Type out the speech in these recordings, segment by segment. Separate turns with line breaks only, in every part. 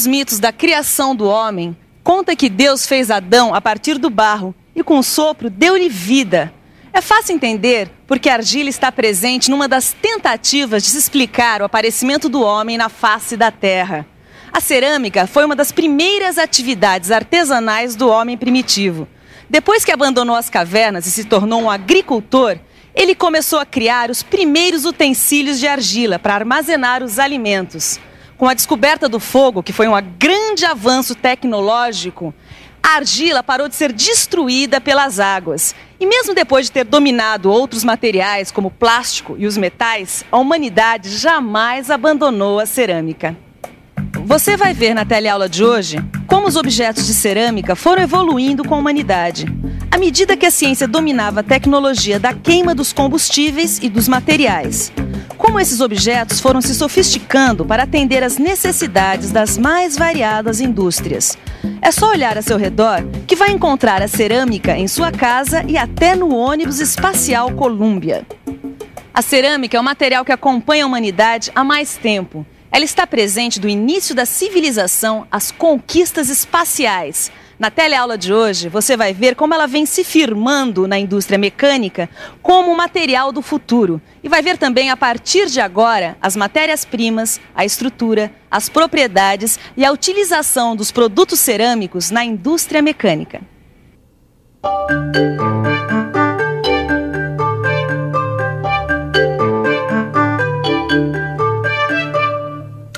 dos mitos da criação do homem, conta que Deus fez Adão a partir do barro e com o sopro deu-lhe vida. É fácil entender porque a argila está presente numa das tentativas de se explicar o aparecimento do homem na face da terra. A cerâmica foi uma das primeiras atividades artesanais do homem primitivo. Depois que abandonou as cavernas e se tornou um agricultor, ele começou a criar os primeiros utensílios de argila para armazenar os alimentos. Com a descoberta do fogo, que foi um grande avanço tecnológico, a argila parou de ser destruída pelas águas. E mesmo depois de ter dominado outros materiais, como o plástico e os metais, a humanidade jamais abandonou a cerâmica. Você vai ver na teleaula de hoje como os objetos de cerâmica foram evoluindo com a humanidade. À medida que a ciência dominava a tecnologia da queima dos combustíveis e dos materiais. Como esses objetos foram se sofisticando para atender às necessidades das mais variadas indústrias. É só olhar a seu redor que vai encontrar a cerâmica em sua casa e até no ônibus espacial Columbia. A cerâmica é um material que acompanha a humanidade há mais tempo. Ela está presente do início da civilização às conquistas espaciais. Na teleaula de hoje, você vai ver como ela vem se firmando na indústria mecânica como um material do futuro. E vai ver também, a partir de agora, as matérias-primas, a estrutura, as propriedades e a utilização dos produtos cerâmicos na indústria mecânica.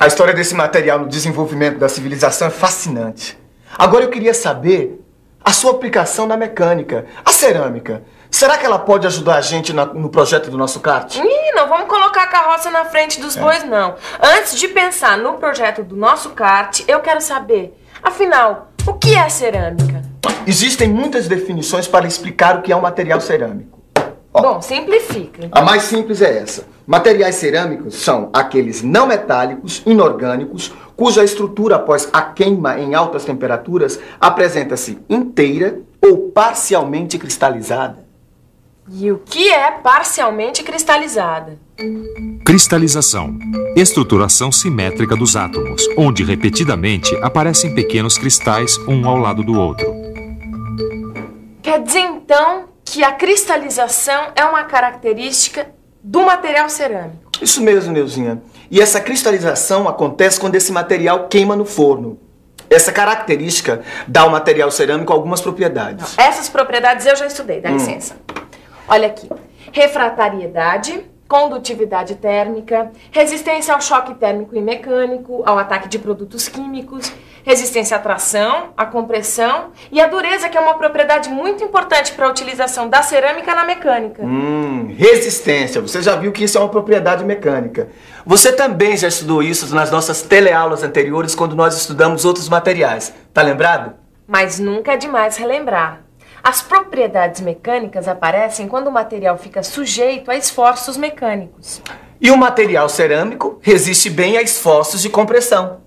A história desse material no desenvolvimento da civilização é fascinante. Agora eu queria saber a sua aplicação na mecânica, a cerâmica. Será que ela pode ajudar a gente no projeto do nosso kart?
Não vamos colocar a carroça na frente dos bois, não. Antes de pensar no projeto do nosso kart, eu quero saber, afinal, o que é cerâmica?
Existem muitas definições para explicar o que é um material cerâmico.
Bom, simplifica.
A mais simples é essa. Materiais cerâmicos são aqueles não metálicos, inorgânicos, cuja estrutura após a queima em altas temperaturas apresenta-se inteira ou parcialmente cristalizada.
E o que é parcialmente cristalizada?
Cristalização. Estruturação simétrica dos átomos, onde repetidamente aparecem pequenos cristais um ao lado do outro.
Quer dizer, então, que a cristalização é uma característica do material cerâmico.
Isso mesmo, Neuzinha. E essa cristalização acontece quando esse material queima no forno. Essa característica dá ao material cerâmico algumas propriedades.
Não, essas propriedades eu já estudei, dá licença. Olha aqui. Refratariedade, condutividade térmica, resistência ao choque térmico e mecânico, ao ataque de produtos químicos, resistência à tração, à compressão e à dureza, que é uma propriedade muito importante para a utilização da cerâmica na mecânica.
Resistência. Você já viu que isso é uma propriedade mecânica. Você também já estudou isso nas nossas teleaulas anteriores, quando nós estudamos outros materiais. Tá lembrado?
Mas nunca é demais relembrar. As propriedades mecânicas aparecem quando o material fica sujeito a esforços mecânicos.
E o material cerâmico resiste bem a esforços de compressão.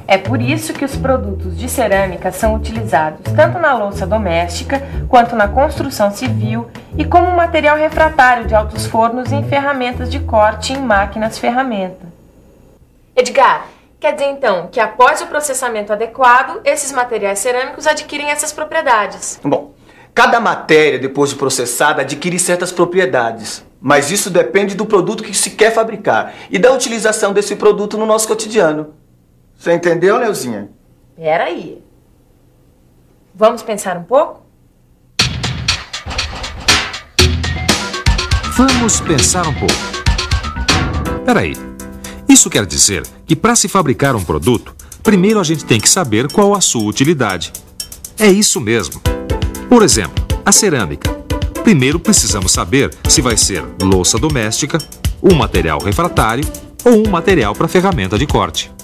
É por isso que os produtos de cerâmica são utilizados tanto na louça doméstica quanto na construção civil e como material refratário de altos fornos em ferramentas de corte em máquinas ferramenta. Edgar, quer dizer então que após o processamento adequado, esses materiais cerâmicos adquirem essas propriedades?
Bom, cada matéria, depois de processada, adquire certas propriedades. Mas isso depende do produto que se quer fabricar e da utilização desse produto no nosso cotidiano. Você entendeu, Neuzinha?
Peraí. Vamos pensar um pouco?
Vamos pensar um pouco. Peraí. Isso quer dizer que para se fabricar um produto, primeiro a gente tem que saber qual a sua utilidade. É isso mesmo. Por exemplo, a cerâmica. Primeiro precisamos saber se vai ser louça doméstica, um material refratário ou um material para ferramenta de corte.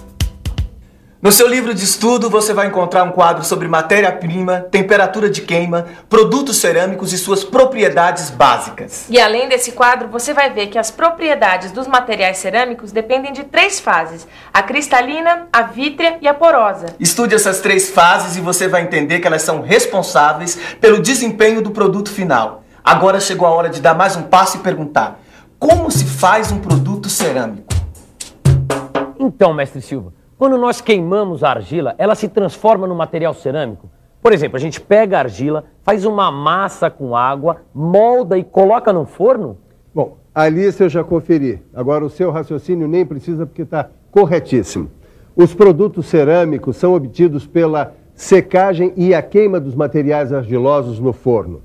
No seu livro de estudo, você vai encontrar um quadro sobre matéria-prima, temperatura de queima, produtos cerâmicos e suas propriedades básicas.
E além desse quadro, você vai ver que as propriedades dos materiais cerâmicos dependem de 3 fases: a cristalina, a vítrea e a porosa.
Estude essas 3 fases e você vai entender que elas são responsáveis pelo desempenho do produto final. Agora chegou a hora de dar mais um passo e perguntar: como se faz um produto cerâmico?
Então, mestre Silva, Quando nós queimamos a argila, ela se transforma no material cerâmico. Por exemplo, a gente pega a argila, faz uma massa com água, molda e coloca no forno?
Bom, a lista eu já conferi. Agora o seu raciocínio nem precisa porque está corretíssimo. Os produtos cerâmicos são obtidos pela secagem e a queima dos materiais argilosos no forno.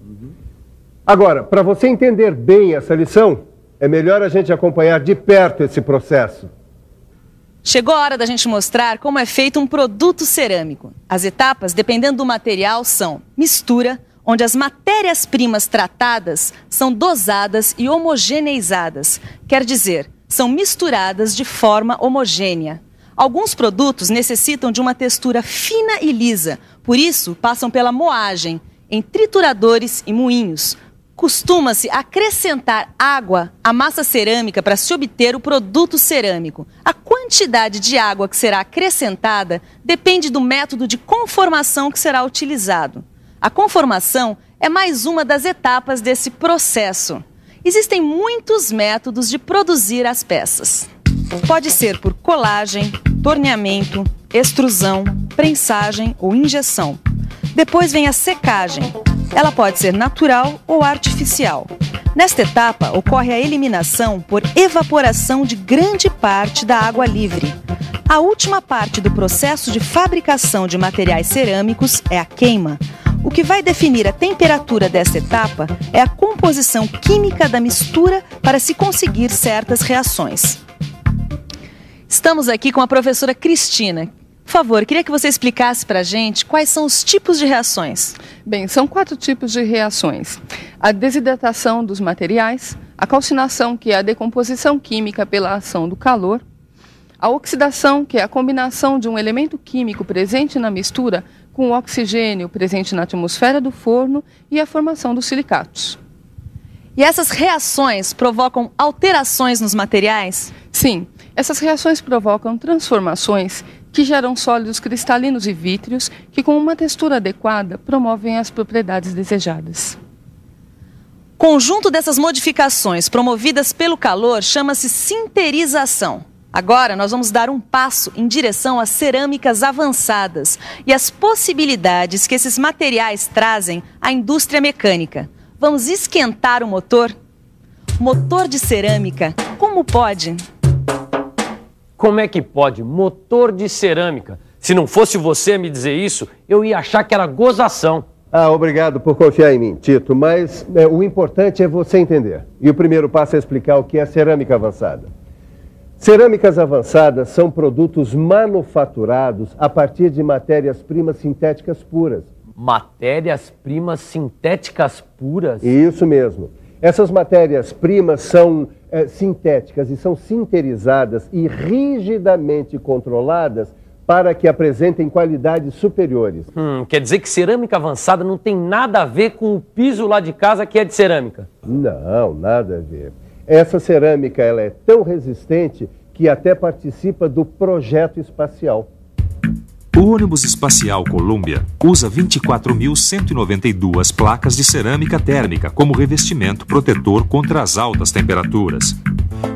Agora, para você entender bem essa lição, é melhor a gente acompanhar de perto esse processo.
Chegou a hora da gente mostrar como é feito um produto cerâmico. As etapas, dependendo do material, são mistura, onde as matérias-primas tratadas são dosadas e homogeneizadas. Quer dizer, são misturadas de forma homogênea. Alguns produtos necessitam de uma textura fina e lisa, por isso passam pela moagem, em trituradores e moinhos. Costuma-se acrescentar água à massa cerâmica para se obter o produto cerâmico. A quantidade de água que será acrescentada depende do método de conformação que será utilizado. A conformação é mais uma das etapas desse processo. Existem muitos métodos de produzir as peças. Pode ser por colagem, torneamento, extrusão, prensagem ou injeção. Depois vem a secagem. Ela pode ser natural ou artificial. Nesta etapa, ocorre a eliminação por evaporação de grande parte da água livre. A última parte do processo de fabricação de materiais cerâmicos é a queima. O que vai definir a temperatura desta etapa é a composição química da mistura para se conseguir certas reações. Estamos aqui com a professora Cristina. Por favor, queria que você explicasse para a gente quais são os tipos de reações.
Bem, são 4 tipos de reações. A desidratação dos materiais, a calcinação, que é a decomposição química pela ação do calor, a oxidação, que é a combinação de um elemento químico presente na mistura com o oxigênio presente na atmosfera do forno e a formação dos silicatos.
E essas reações provocam alterações nos materiais?
Sim, essas reações provocam transformações que geram sólidos cristalinos e vítreos que, com uma textura adequada, promovem as propriedades desejadas.
Conjunto dessas modificações promovidas pelo calor chama-se sinterização. Agora nós vamos dar um passo em direção às cerâmicas avançadas e às possibilidades que esses materiais trazem à indústria mecânica. Vamos esquentar o motor? Motor de cerâmica, como pode?
Como é que pode? Motor de cerâmica. Se não fosse você me dizer isso, eu ia achar que era gozação.
Obrigado por confiar em mim, Tito, mas o importante é você entender. E o primeiro passo é explicar o que é cerâmica avançada. Cerâmicas avançadas são produtos manufaturados a partir de matérias-primas sintéticas puras.
Matérias-primas sintéticas puras?
Isso mesmo. Essas matérias-primas são sintéticas e são sinterizadas e rigidamente controladas para que apresentem qualidades superiores.
Quer dizer que cerâmica avançada não tem nada a ver com o piso lá de casa que é de cerâmica?
Não, nada a ver. Essa cerâmica ela é tão resistente que até participa do projeto espacial.
O ônibus espacial Columbia usa 24.192 placas de cerâmica térmica como revestimento protetor contra as altas temperaturas.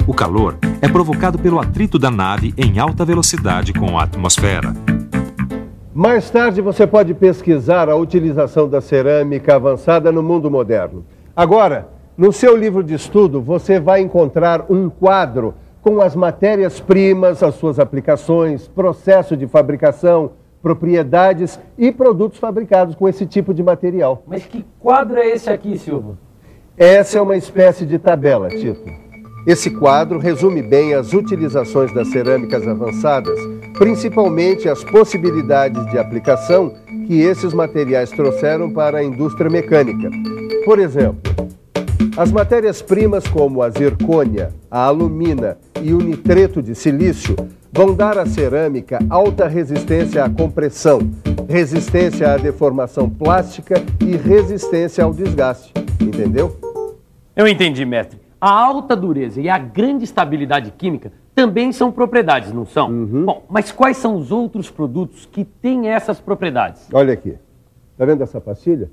O calor é provocado pelo atrito da nave em alta velocidade com a atmosfera.
Mais tarde você pode pesquisar a utilização da cerâmica avançada no mundo moderno. Agora, no seu livro de estudo, você vai encontrar um quadro com as matérias-primas, as suas aplicações, processo de fabricação, propriedades e produtos fabricados com esse tipo de material.
Mas que quadro é esse aqui, Silvio?
Essa é uma espécie de tabela, Tito. Esse quadro resume bem as utilizações das cerâmicas avançadas, principalmente as possibilidades de aplicação que esses materiais trouxeram para a indústria mecânica. Por exemplo, as matérias-primas como a zircônia, a alumina e o nitreto de silício vão dar à cerâmica alta resistência à compressão, resistência à deformação plástica e resistência ao desgaste. Entendeu?
Eu entendi, mestre. A alta dureza e a grande estabilidade química também são propriedades, não são? Bom, mas quais são os outros produtos que têm essas propriedades?
Olha aqui. Tá vendo essa pastilha?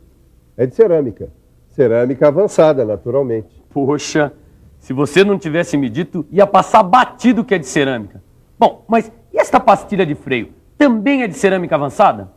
É de cerâmica. Cerâmica avançada, naturalmente.
Poxa, se você não tivesse me dito, ia passar batido que é de cerâmica. Bom, mas E esta pastilha de freio também é de cerâmica avançada?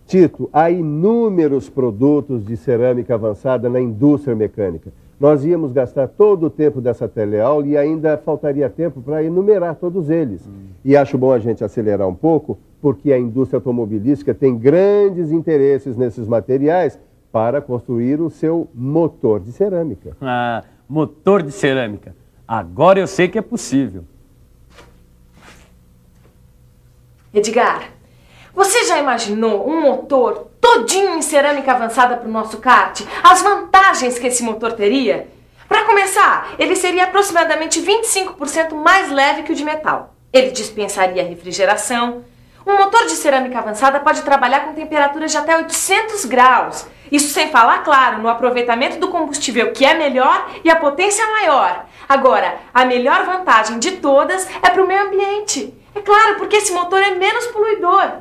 Tito, há inúmeros produtos de cerâmica avançada na indústria mecânica. Nós íamos gastar todo o tempo dessa teleaula e ainda faltaria tempo para enumerar todos eles. E acho bom a gente acelerar um pouco, porque a indústria automobilística tem grandes interesses nesses materiais para construir o seu motor de cerâmica.
Ah, motor de cerâmica. Agora eu sei que é possível.
Edgar, você já imaginou um motor todinho em cerâmica avançada para o nosso kart? As vantagens que esse motor teria? Para começar, ele seria aproximadamente 25% mais leve que o de metal. Ele dispensaria refrigeração. Um motor de cerâmica avançada pode trabalhar com temperaturas de até 800 graus. Isso sem falar, claro, no aproveitamento do combustível, que é melhor e a potência maior. Agora, a melhor vantagem de todas é para o meio ambiente. É claro, porque esse motor é menos poluidor.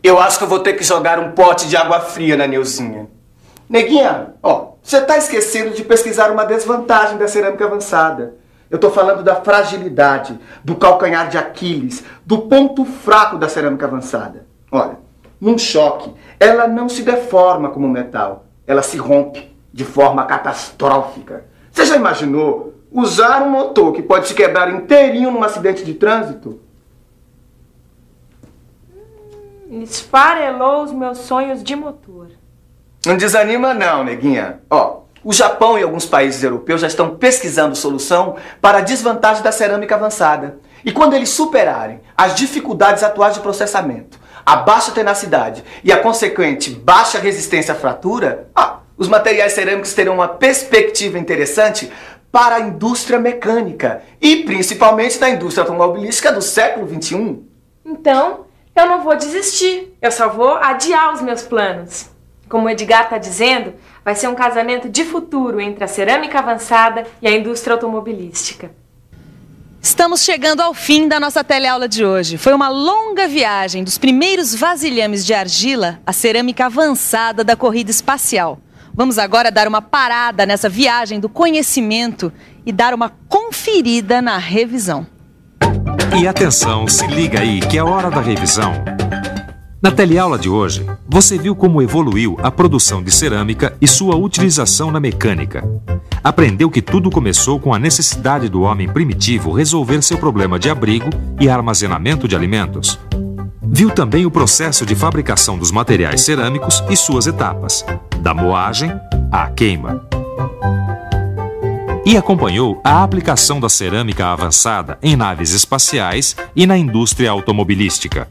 Eu acho que eu vou ter que jogar um pote de água fria na Neuzinha. Neguinha, ó, você tá esquecendo de pesquisar uma desvantagem da cerâmica avançada. Eu tô falando da fragilidade, do calcanhar de Aquiles, do ponto fraco da cerâmica avançada. Olha, num choque, ela não se deforma como metal. Ela se rompe de forma catastrófica. Você já imaginou usar um motor que pode se quebrar inteirinho num acidente de trânsito?
Esfarelou os meus sonhos de motor.
Não desanima não, neguinha. Ó, o Japão e alguns países europeus já estão pesquisando solução para a desvantagem da cerâmica avançada. E quando eles superarem as dificuldades atuais de processamento, a baixa tenacidade e a consequente baixa resistência à fratura, os materiais cerâmicos terão uma perspectiva interessante para a indústria mecânica e principalmente na indústria automobilística do século XXI.
Então, eu não vou desistir, eu só vou adiar os meus planos. Como o Edgar está dizendo, vai ser um casamento de futuro entre a cerâmica avançada e a indústria automobilística.
Estamos chegando ao fim da nossa teleaula de hoje. Foi uma longa viagem dos primeiros vasilhames de argila à cerâmica avançada da corrida espacial. Vamos agora dar uma parada nessa viagem do conhecimento e dar uma conferida na revisão.
E atenção, se liga aí que é hora da revisão. Na teleaula de hoje, você viu como evoluiu a produção de cerâmica e sua utilização na mecânica. Aprendeu que tudo começou com a necessidade do homem primitivo resolver seu problema de abrigo e armazenamento de alimentos. Viu também o processo de fabricação dos materiais cerâmicos e suas etapas, da moagem à queima. E acompanhou a aplicação da cerâmica avançada em naves espaciais e na indústria automobilística.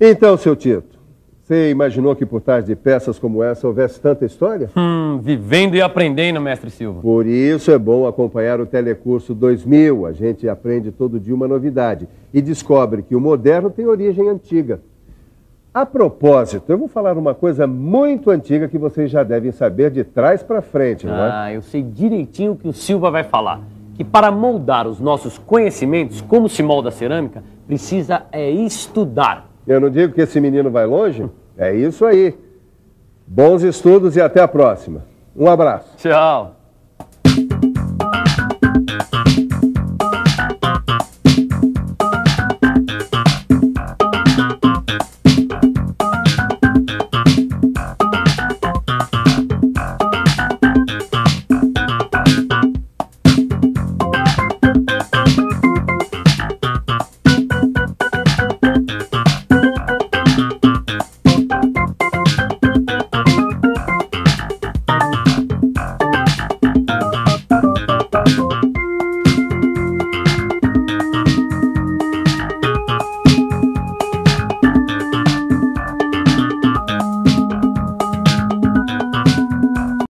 Então, seu Tito, você imaginou que por trás de peças como essa houvesse tanta história?
Vivendo e aprendendo, mestre Silva.
Por isso é bom acompanhar o Telecurso 2000. A gente aprende todo dia uma novidade e descobre que o moderno tem origem antiga. A propósito, eu vou falar uma coisa muito antiga que vocês já devem saber de trás para frente, não é?
Eu sei direitinho o que o Silva vai falar. Que para moldar os nossos conhecimentos, como se molda a cerâmica, precisa estudar.
Eu não digo que esse menino vai longe? É isso aí. Bons estudos e até a próxima. Um abraço.
Tchau.